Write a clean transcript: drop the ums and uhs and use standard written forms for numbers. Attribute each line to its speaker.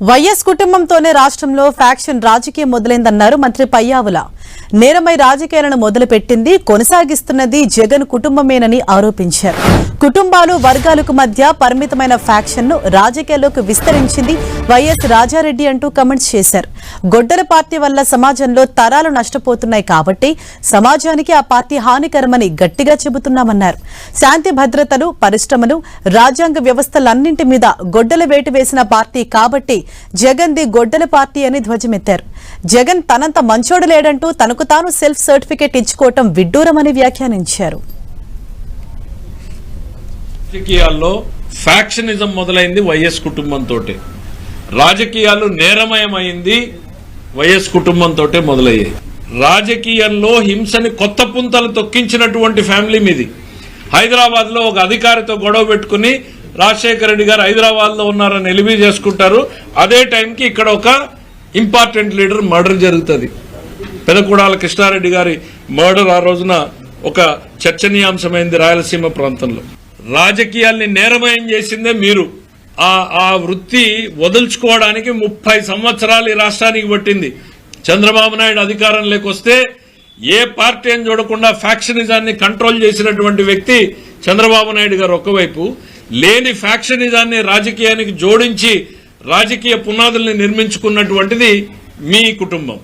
Speaker 1: YS కుటుంబంతోనే రాష్ట్రంలో faction రాజకీయం మొదలైందన్నారు మంత్రి పయ్యావుల. నేరమై రాజకీయాలను మొదలుపెట్టింది కొనసాగిస్తున్నది జగన్ కుటుంబమేనని ఆరోపించారు. కుటుంబాలు వర్గాలకు మధ్య పరిమితమైన ఫ్యాక్షన్ ను రాజకీయాల్లోకి విస్తరించింది వైఎస్ రాజారెడ్డి అంటూ కామెంట్స్ చేశారు. గొడ్డల పార్టీ వల్ల సమాజంలో తరాలు నష్టపోతున్నాయి కాబట్టి సమాజానికి ఆ పార్టీ హానికరమని గట్టిగా చెబుతున్నామన్నారు. శాంతి భద్రతలు, పరిశ్రమలు, రాజ్యాంగ వ్యవస్థలన్నింటి మీద గొడ్డల వేటు వేసిన పార్టీ కాబట్టి జగన్ది గొడ్డల పార్టీ అని ధ్వజమెత్తారు. జగన్ తనంత మంచోడు లేడంటూ తనకు తాను సెల్ఫ్ సర్టిఫికేట్ ఇచ్చుకోవటం విడ్డూరమని వ్యాఖ్యానించారు.
Speaker 2: రాజకీయాల్లో ఫ్యాక్షనిజం మొదలైంది వైఎస్ కుటుంబంతో. రాజకీయాలు నేరమయమైంది వైఎస్ కుటుంబంతో మొదలయ్యాయి. రాజకీయంలో హింసని కొత్త పుంతలు తొక్కించినటువంటి ఫ్యామిలీ మీది. హైదరాబాద్ లో ఒక అధికారితో గొడవ పెట్టుకుని రాజశేఖర రెడ్డి గారు హైదరాబాద్ లో ఉన్నారని ఎలిబి చేసుకుంటారు. అదే టైంకి ఇక్కడ ఒక ఇంపార్టెంట్ లీడర్ మర్డర్ జరుగుతుంది. పెదకూడాల కృష్ణారెడ్డి గారి మర్డర్ ఆ రోజున ఒక చర్చనీయాంశమైంది రాయలసీమ ప్రాంతంలో. రాజకీయాల్ని నేరమయం చేసిందే మీరు. ఆ వృత్తి వదులుచుకోవడానికి 30 సంవత్సరాలు ఈ రాష్ట్రానికి పట్టింది. చంద్రబాబు నాయుడు అధికారంలోకి వస్తే ఏ పార్టీ అని చూడకుండా ఫ్యాక్షనిజాన్ని కంట్రోల్ చేసినటువంటి వ్యక్తి చంద్రబాబు నాయుడు గారు. ఒకవైపు లేని ఫ్యాక్షనిజాన్ని రాజకీయానికి జోడించి రాజకీయ పునాదుల్ని నిర్మించుకున్నటువంటిది మీ కుటుంబం.